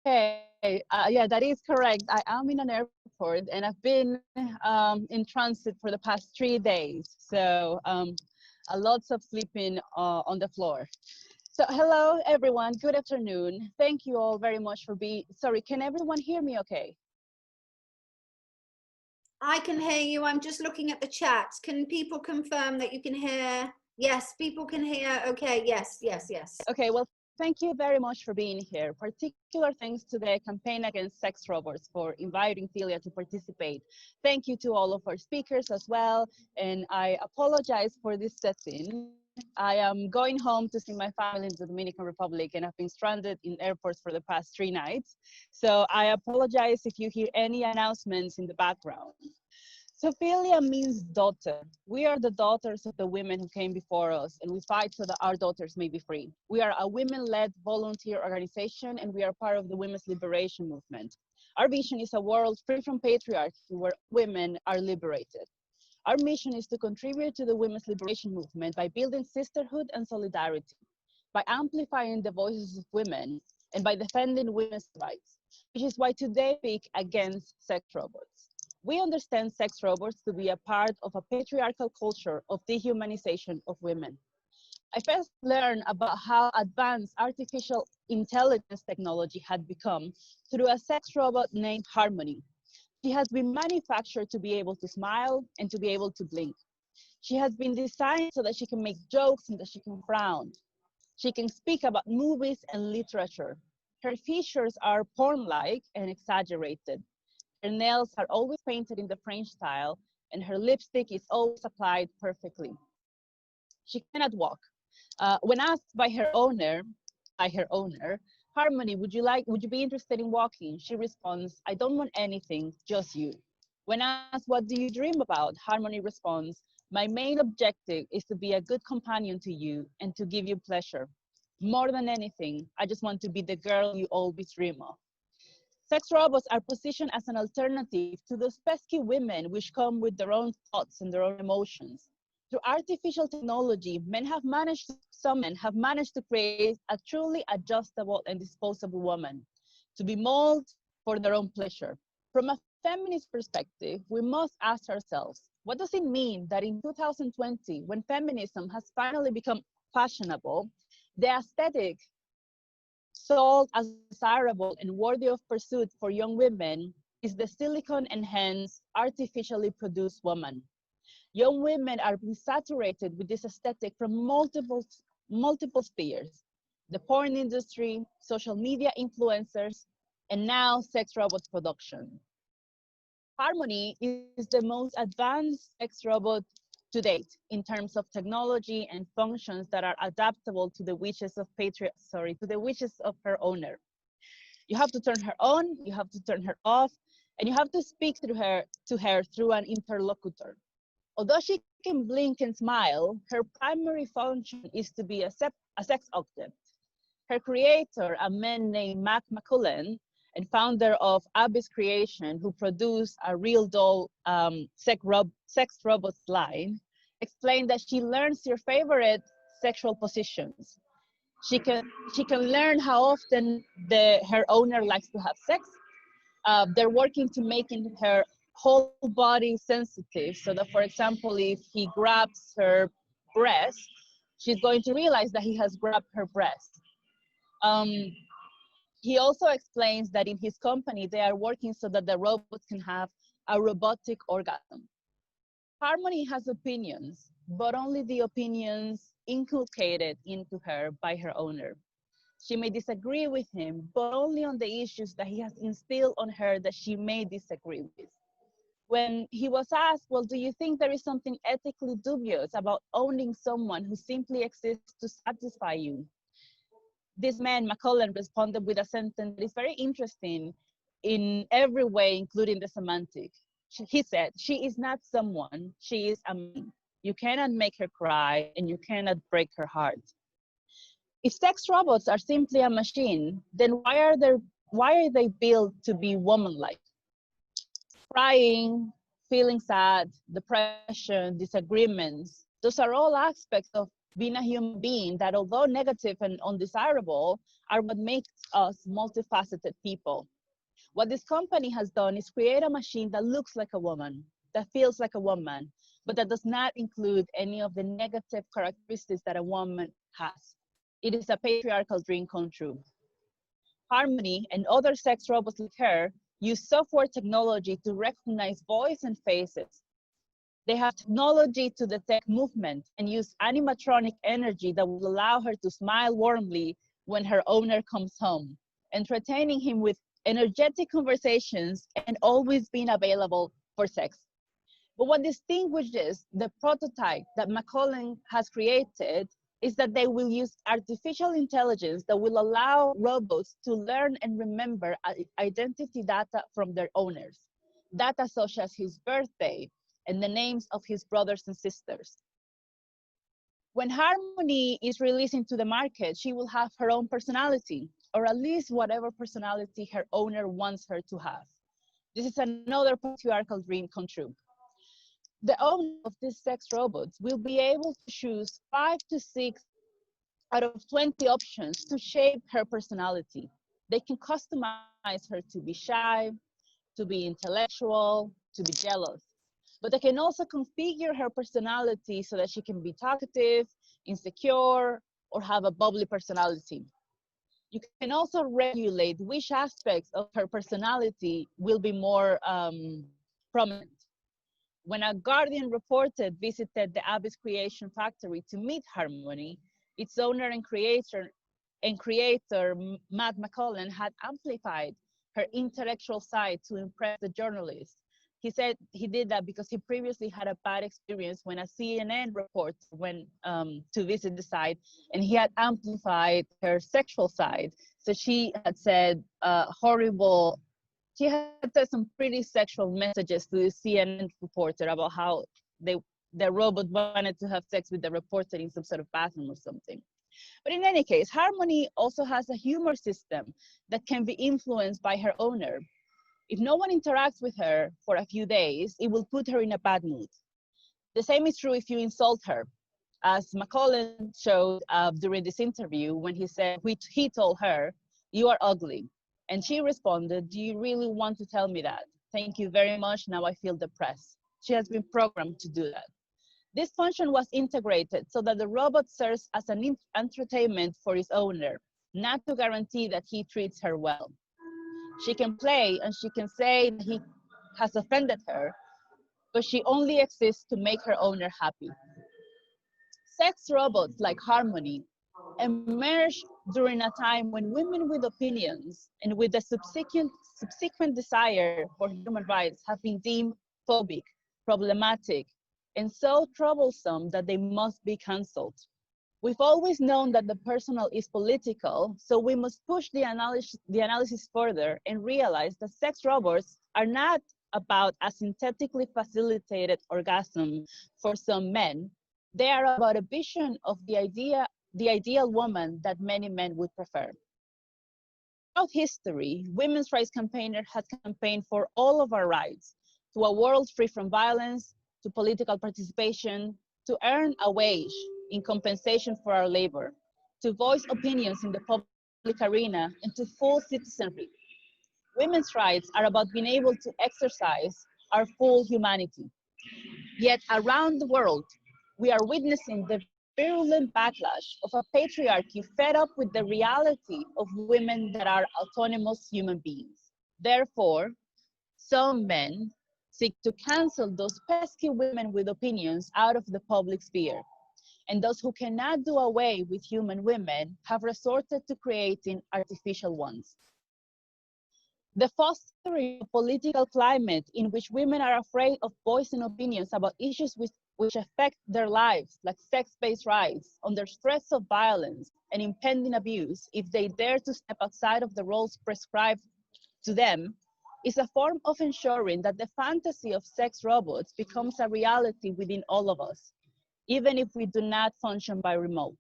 Okay, yeah, that is correct. I am in an airport and I've been in transit for the past 3 days. So lots of sleeping on the floor. So hello, everyone. Good afternoon. Thank you all very much for being, sorry, can everyone hear me okay? I can hear you. I'm just looking at the chat. Can people confirm that you can hear? Yes, people can hear. Okay, yes. Okay, well, thank you very much for being here. Particular thanks to the Campaign Against Sex Robots for inviting FiLiA to participate. Thank you to all of our speakers as well. And I apologize for this setting. I am going home to see my family in the Dominican Republic, and I've been stranded in airports for the past 3 nights. So I apologize if you hear any announcements in the background. So FiLiA means daughter. We are the daughters of the women who came before us, and we fight so that our daughters may be free. We are a women-led volunteer organization, and we are part of the women's liberation movement. Our vision is a world free from patriarchy where women are liberated. Our mission is to contribute to the women's liberation movement by building sisterhood and solidarity, by amplifying the voices of women, and by defending women's rights, which is why today we speak against sex robots. We understand sex robots to be a part of a patriarchal culture of dehumanization of women. I first learned about how advanced artificial intelligence technology had become through a sex robot named Harmony. She has been manufactured to be able to smile and to be able to blink. She has been designed so that she can make jokes and that she can frown. She can speak about movies and literature. Her features are porn-like and exaggerated. Her nails are always painted in the French style, and her lipstick is always applied perfectly. She cannot walk. When asked by her owner, Harmony, would you be interested in walking? She responds, I don't want anything, just you. When asked, what do you dream about? Harmony responds, my main objective is to be a good companion to you and to give you pleasure. More than anything, I just want to be the girl you always dream of. Sex robots are positioned as an alternative to those pesky women which come with their own thoughts and their own emotions. Through artificial technology, some men have managed to create a truly adjustable and disposable woman, to be molded for their own pleasure. From a feminist perspective, we must ask ourselves, what does it mean that in 2020, when feminism has finally become fashionable, the aesthetic sold as desirable and worthy of pursuit for young women is the silicone-enhanced, artificially produced woman. Young women are being saturated with this aesthetic from multiple spheres: the porn industry, social media influencers, and now sex robot production. Harmony is the most advanced sex robot to date in terms of technology and functions that are adaptable to the wishes of her owner. You have to turn her on, you have to turn her off, and you have to speak to her through an interlocutor. Although she can blink and smile, her primary function is to be a sex object. Her creator, a man named Mac McCullen, and founder of Abyss Creation, who produced a real doll sex robots line, explained that she learns your favorite sexual positions. She can learn how often her owner likes to have sex. They're working to making her whole body sensitive, so that, for example, if he grabs her breast, she's going to realize that he has grabbed her breast. He also explains that in his company, they are working so that the robots can have a robotic orgasm. Harmony has opinions, but only the opinions inculcated into her by her owner. She may disagree with him, but only on the issues that he has instilled on her that she may disagree with. When he was asked, well, do you think there is something ethically dubious about owning someone who simply exists to satisfy you? This man, McCullen, responded with a sentence that is very interesting in every way, including the semantic. He said, she is not someone, she is a man. You cannot make her cry and you cannot break her heart. If sex robots are simply a machine, then why are they built to be woman-like? Crying, feeling sad, depression, disagreements, those are all aspects of being a human being that, although negative and undesirable, are what makes us multifaceted people. What this company has done is create a machine that looks like a woman, that feels like a woman, but that does not include any of the negative characteristics that a woman has. It is a patriarchal dream come true. Harmony and other sex robots like her use software technology to recognize voice and faces. They have technology to detect movement and use animatronic energy that will allow her to smile warmly when her owner comes home, entertaining him with energetic conversations and always being available for sex. But what distinguishes the prototype that McCollum has created is that they will use artificial intelligence that will allow robots to learn and remember identity data from their owners, data such as his birthday and the names of his brothers and sisters. When Harmony is released into the market, she will have her own personality, or at least whatever personality her owner wants her to have. This is another patriarchal dream come true. The owner of these sex robots will be able to choose 5 to 6 out of 20 options to shape her personality. They can customize her to be shy, to be intellectual, to be jealous. But they can also configure her personality so that she can be talkative, insecure, or have a bubbly personality. You can also regulate which aspects of her personality will be more prominent. When a Guardian reporter visited the Abyss Creation Factory to meet Harmony, its owner and creator, Matt McCollum, had amplified her intellectual side to impress the journalists. He said he did that because he previously had a bad experience when a CNN reporter went to visit the site, and he had amplified her sexual side. So she had said she had said some pretty sexual messages to the CNN reporter about how the robot wanted to have sex with the reporter in some sort of bathroom or something. But in any case, Harmony also has a humor system that can be influenced by her owner. If no one interacts with her for a few days, it will put her in a bad mood. The same is true if you insult her. As McCollum showed during this interview when he told her, "You are ugly." And she responded, "Do you really want to tell me that? Thank you very much, now I feel depressed." She has been programmed to do that. This function was integrated so that the robot serves as an entertainment for its owner, not to guarantee that he treats her well. She can play and she can say that he has offended her, but she only exists to make her owner happy. Sex robots like Harmony emerged during a time when women with opinions and with the subsequent desire for human rights have been deemed phobic, problematic, and so troublesome that they must be cancelled. We've always known that the personal is political, so we must push the analysis further and realize that sex robots are not about a synthetically facilitated orgasm for some men. They are about a vision of the ideal woman that many men would prefer. Throughout history, women's rights campaigners have campaigned for all of our rights, to a world free from violence, to political participation, to earn a wage in compensation for our labor, to voice opinions in the public arena, and to full citizenry. Women's rights are about being able to exercise our full humanity. Yet around the world, we are witnessing the virulent backlash of a patriarchy fed up with the reality of women that are autonomous human beings. Therefore, some men seek to cancel those pesky women with opinions out of the public sphere. And those who cannot do away with human women have resorted to creating artificial ones. The fostering of a political climate in which women are afraid of voicing opinions about issues which affect their lives, like sex-based rights, under stress of violence and impending abuse, if they dare to step outside of the roles prescribed to them, is a form of ensuring that the fantasy of sex robots becomes a reality within all of us, even if we do not function by remote.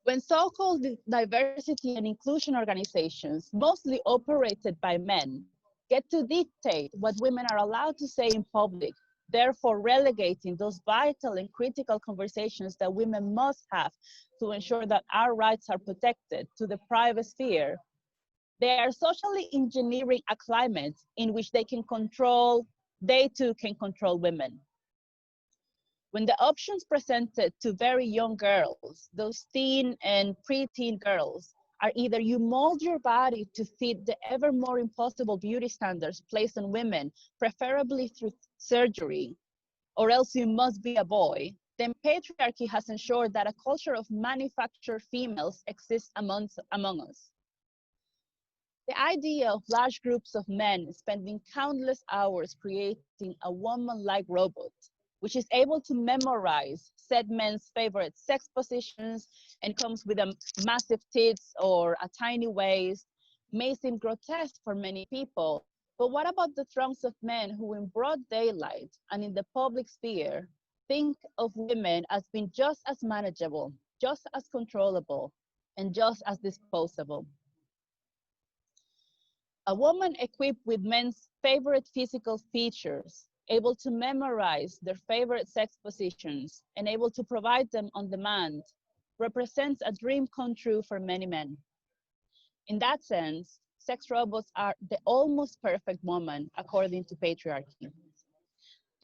When so-called diversity and inclusion organizations, mostly operated by men, get to dictate what women are allowed to say in public, therefore relegating those vital and critical conversations that women must have to ensure that our rights are protected to the private sphere. They are socially engineering a climate in which they too can control women. When the options presented to very young girls, those teen and preteen girls, are either you mold your body to fit the ever more impossible beauty standards placed on women, preferably through surgery, or else you must be a boy, then patriarchy has ensured that a culture of manufactured females exists among us. The idea of large groups of men spending countless hours creating a woman-like robot, which is able to memorize said men's favorite sex positions and comes with a massive tits or a tiny waist, may seem grotesque for many people. But what about the throngs of men who in broad daylight and in the public sphere think of women as being just as manageable, just as controllable, and just as disposable? A woman equipped with men's favorite physical features, able to memorize their favorite sex positions, and able to provide them on demand, represents a dream come true for many men. In that sense, sex robots are the almost perfect woman, according to patriarchy. The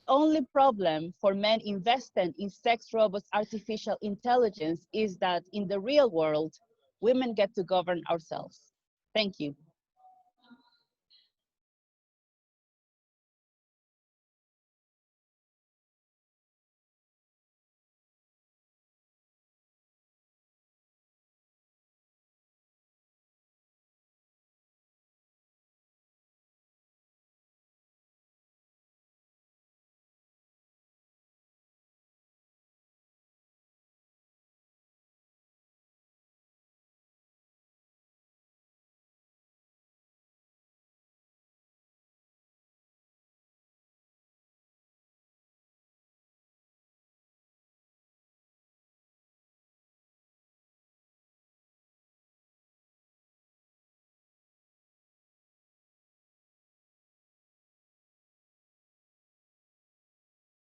only problem for men invested in sex robots' artificial intelligence is that in the real world, women get to govern ourselves. Thank you.